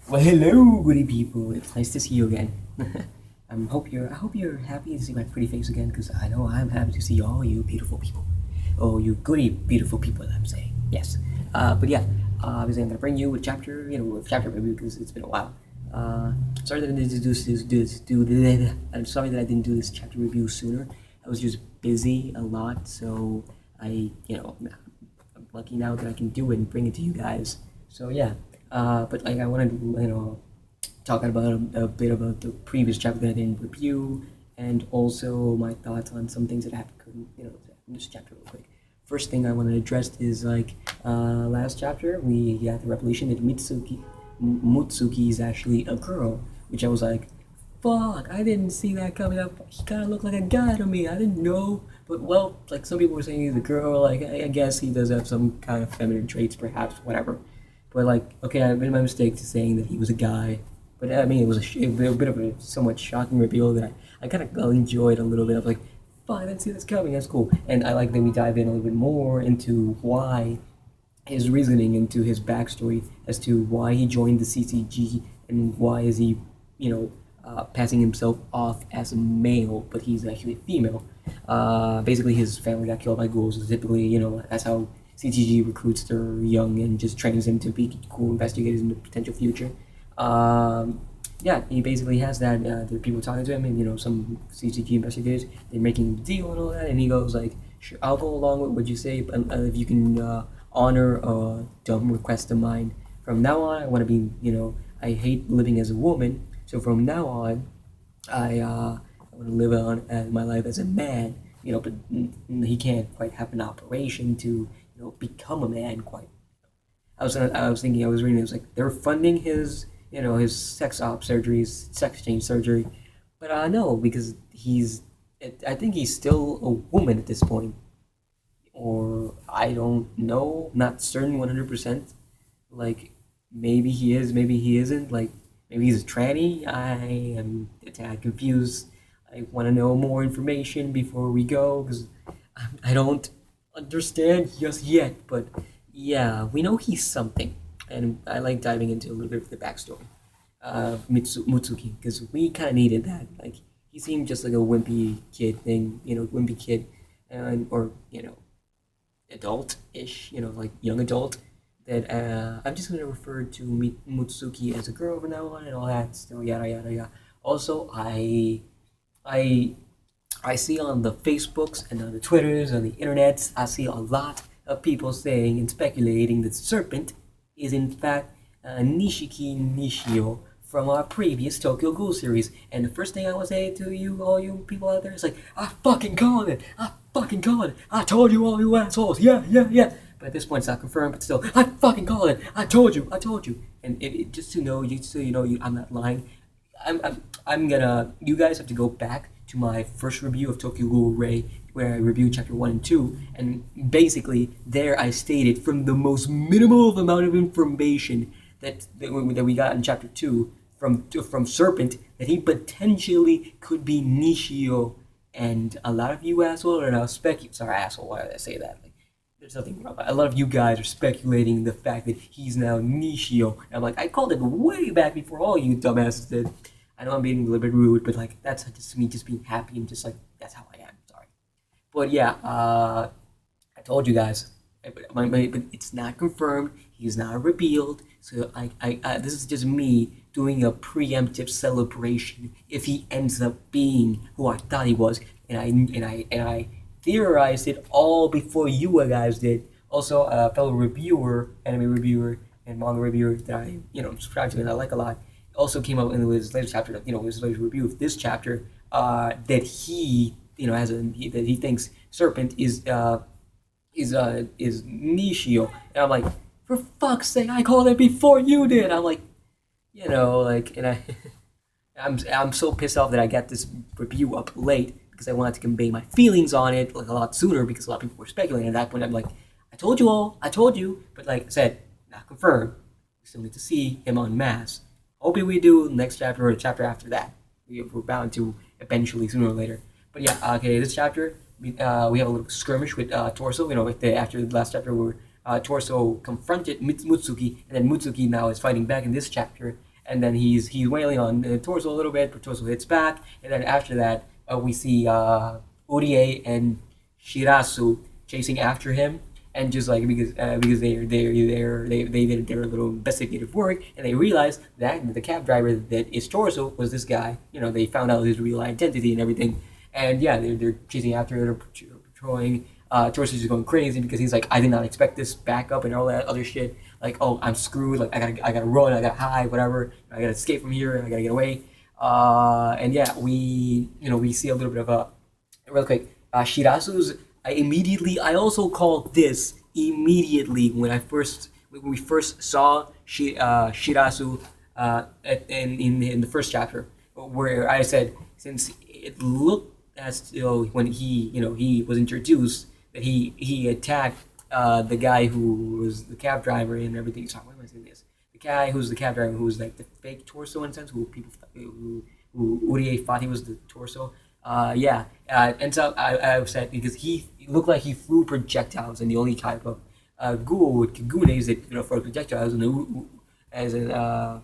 Well, hello, goody people. It's nice to see you again. I hope you're happy to see my pretty face again, because I know I'm happy to see all you beautiful people. Oh, you goody beautiful people. I'm saying yes. But yeah, obviously I'm gonna bring you a chapter, a chapter review because it's been a while. Sorry that I didn't I'm sorry that I didn't do this chapter review sooner. I was just busy a lot, so I'm lucky now that I can do it and bring it to you guys. So yeah, but like I wanted to, talk about a bit about the previous chapter that I didn't review, and also my thoughts on some things that happened, in this chapter real quick. First thing I want to address is like last chapter we got the revelation that Mutsuki is actually a girl, which I was like, fuck, I didn't see that coming up. He kind of looked like a guy to me. I didn't know. But, well, like some people were saying he's a girl. Like, I guess he does have some kind of feminine traits, perhaps, whatever. But, like, okay, I made my mistake to saying that he was a guy. But, I mean, it was a bit of a somewhat shocking reveal that I kind of enjoyed a little bit. I was like, fuck, I didn't see this coming. That's cool. And I like that we dive in a little bit more into why his reasoning, into his backstory as to why he joined the CCG and why is he, passing himself off as a male, but he's actually female. Basically, his family got killed by ghouls. So typically, that's how CCG recruits their young and just trains them to be cool investigators in the potential future. Yeah, he basically has that. There are people talking to him, and some CCG investigators. They're making a deal and all that, and he goes like, "Sure, I'll go along with what you say, but if you can honor a dumb request of mine, from now on, I want to be, I hate living as a woman, so from now on, I want to live on my life as a man, but he can't quite have an operation to, become a man quite. I was thinking, I was reading, it was like they're funding his, his sex op surgeries, sex change surgery, but no, because I think he's still a woman at this point, or I don't know, not certain 100%. Like maybe he is, maybe he isn't. Like maybe he's a tranny. I am a tad confused. I want to know more information before we go because I don't understand just yet. But yeah, we know he's something, and I like diving into a little bit of the backstory of Mutsuki because we kind of needed that. Like he seemed just like a wimpy kid thing, wimpy kid, and or adult-ish, like young adult. That I'm just gonna refer to Mutsuki as a girl from now on and all that. Still, yada yada yada. Also, I I see on the Facebooks and on the Twitters and the internets, I see a lot of people saying and speculating that Serpent is in fact Nishiki Nishio from our previous Tokyo Ghoul series. And the first thing I want to say to you, all you people out there, is like, I fucking called it! I fucking called it! I told you all you assholes! Yeah, yeah, yeah! But at this point, it's not confirmed, but still, I fucking called it! I told you! I told you! And just to know, so you know, I'm not lying, I'm gonna. You guys have to go back to my first review of Tokyo Ghoul Ray, where I reviewed chapter 1 and 2, and basically there I stated from the most minimal amount of information that we got in chapter 2 from Serpent that he potentially could be Nishio, and a lot of you assholes are now sorry asshole, why did I say that? Like, there's nothing wrong. A lot of you guys are speculating the fact that he's now Nishio. And I'm like, I called it way back before all you dumbasses did. I know I'm being a little bit rude, but like that's just me just being happy and just like that's how I am. Sorry, but yeah, I told you guys, but it's not confirmed. He's not revealed. So this is just me doing a preemptive celebration if he ends up being who I thought he was, and I theorized it all before you guys did. Also, a fellow reviewer, anime reviewer, and manga reviewer that I subscribe to and I like a lot also came up in his latest chapter, his latest review of this chapter, that he, that he thinks Serpent is Nishio, and I'm like, for fuck's sake, I called it before you did. I'm like, and I'm so pissed off that I got this review up late because I wanted to convey my feelings on it like a lot sooner because a lot of people were speculating. At that point, I'm like, I told you all, I told you, but like I said, not confirmed. We still need to see him en masse. Hopefully we do next chapter or the chapter after that. We're bound to eventually, sooner or later. But yeah, okay, this chapter, we have a little skirmish with Torso. After the last chapter where Torso confronted Mutsuki, and then Mutsuki now is fighting back in this chapter. and then he's wailing on Torso a little bit, but Torso hits back, and then after that we see Urie and Shirasu chasing after him, and just like because they did their little investigative work, and they realized that the cab driver that is Torso was this guy. They found out his real identity and everything, and yeah, they're chasing after, they're patrolling. Torso's just going crazy because he's like, I did not expect this backup and all that other shit. Like, oh, I'm screwed. Like, I gotta run. I gotta hide. Whatever. I gotta escape from here. I gotta get away. And yeah, we see a little bit of real quick. Shirasu's. I also called this immediately when we first saw Shirasu in the first chapter, where I said, since it looked as though when he was introduced, that he attacked the guy who was the cab driver and everything. Sorry, why am I saying this? The guy who's the cab driver, who was like the fake Torso in a sense, who Urie thought he was the Torso. And so I was sad because he looked like he threw projectiles, and the only type of ghoul with kagunes that throw projectiles as an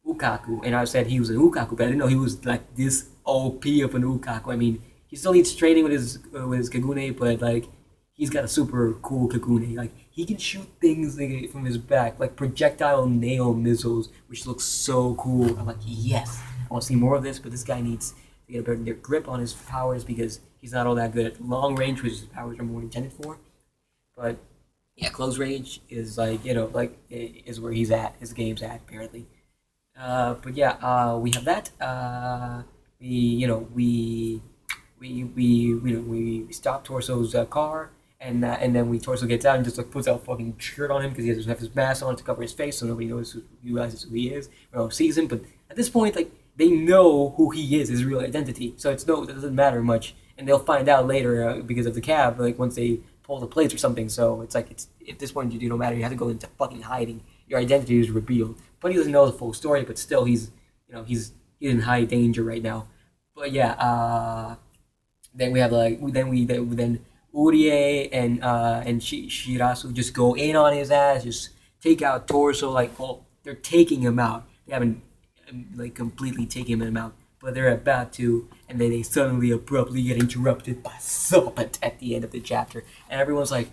ukaku, and I said he was an ukaku, but I didn't know he was like this OP of an ukaku. I mean, he still needs training with his kagune, but like he's got a super cool kagune. Like he can shoot things like, from his back, like projectile nail missiles, which looks so cool. I'm like, yes, I want to see more of this, but this guy needs to get a better grip on his powers because he's not all that good at long range, which his powers are more intended for. But yeah, close range is like is where he's at. His game's at apparently. But yeah, we have that. We stop Torso's car, and then Torso gets out and just like puts out a fucking shirt on him because he doesn't have his mask on to cover his face, so nobody realizes who he is or sees him. But at this point, like they know who he is, his real identity, so it doesn't matter much, and they'll find out later because of the cab, like once they pull the plates or something. So it's like it's at this point you don't matter. You have to go into fucking hiding. Your identity is revealed, but he doesn't know the full story. But still, he's in high danger right now. But yeah, then we have then Urie and Shirasu just go in on his ass, just take out Torso. Like, well, they're taking him out. They haven't like completely taken him out, but they're about to, and then they suddenly abruptly get interrupted by Serpent at the end of the chapter, and everyone's like,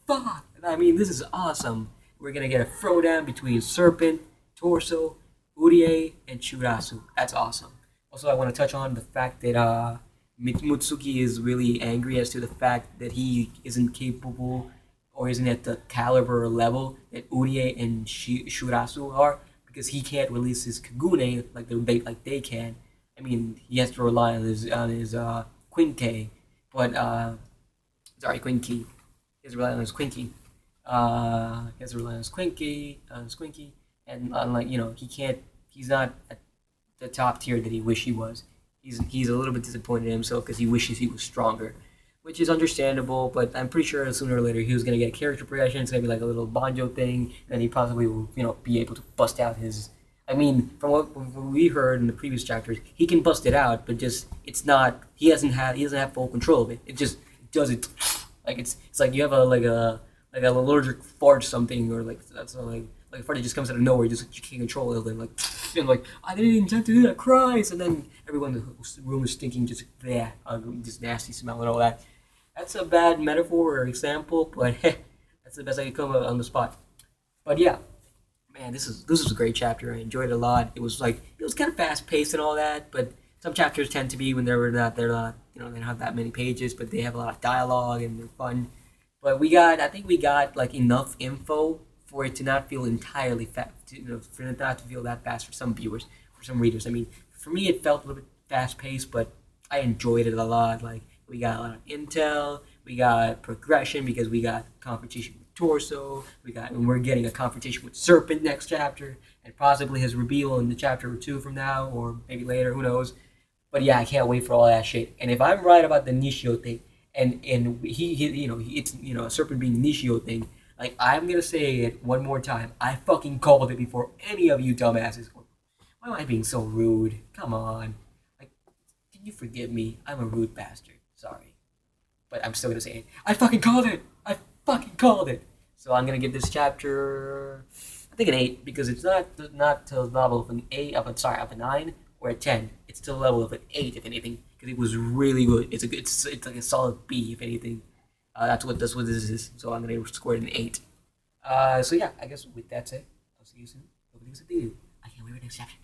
"Fuck!" I mean, this is awesome. We're gonna get a throwdown between Serpent, Torso, Urie, and Shirasu. That's awesome. Also, I want to touch on the fact that Mutsuki is really angry as to the fact that he isn't capable or isn't at the caliber or level that Urie and Shirasu are, because he can't release his Kagune like they can. I mean, he has to rely on his Quinte, but Quinky. He has to rely on his Quinky. He has to rely on his Quinky, and unlike he's not at the top tier that he wished he was. He's a little bit disappointed in himself because he wishes he was stronger, which is understandable. But I'm pretty sure sooner or later he was gonna get character progression. It's gonna be like a little banjo thing, and he possibly will be able to bust out his. I mean, from what we heard in the previous chapters, he can bust it out, but just it's not. He doesn't have full control of it. It just does it like it's like you have a allergic fart or something, or like that's like a fart that just comes out of nowhere. You can't control it. And like I didn't intend to do that, cries, and then everyone in the room is stinking, just just nasty smell and all that. That's a bad metaphor or example, but that's the best I could come up on the spot. But yeah, man, this was a great chapter. I enjoyed it a lot. It was kind of fast paced and all that, but some chapters tend to be when they're not they don't have that many pages, but they have a lot of dialogue and they're fun. But I think we got like enough info for it to not feel entirely fast, for it not to feel that fast for some viewers, for some readers. I mean, for me, it felt a little bit fast paced, but I enjoyed it a lot. Like we got a lot of intel, we got progression because we got confrontation with Torso, and we're getting a confrontation with Serpent next chapter, and possibly his reveal in the chapter or two from now, or maybe later, who knows. But yeah, I can't wait for all that shit. And if I'm right about the Nishio thing, and it's a Serpent being Nishio thing, like I'm gonna say it one more time. I fucking called it before any of you dumbasses. Why am I being so rude? Come on. Like, can you forgive me? I'm a rude bastard. Sorry. But I'm still gonna say it. I fucking called it! I fucking called it! So I'm gonna give this chapter, I think an 8 because it's not to the level of an 8 of a 9 or a 10. It's to the level of an 8 if anything because it was really good. It's like a solid B if anything. That's what this is. So I'm gonna score it an 8. So yeah, I guess with that said, I'll see you soon. Hope it was a video. I can't wait for the next chapter.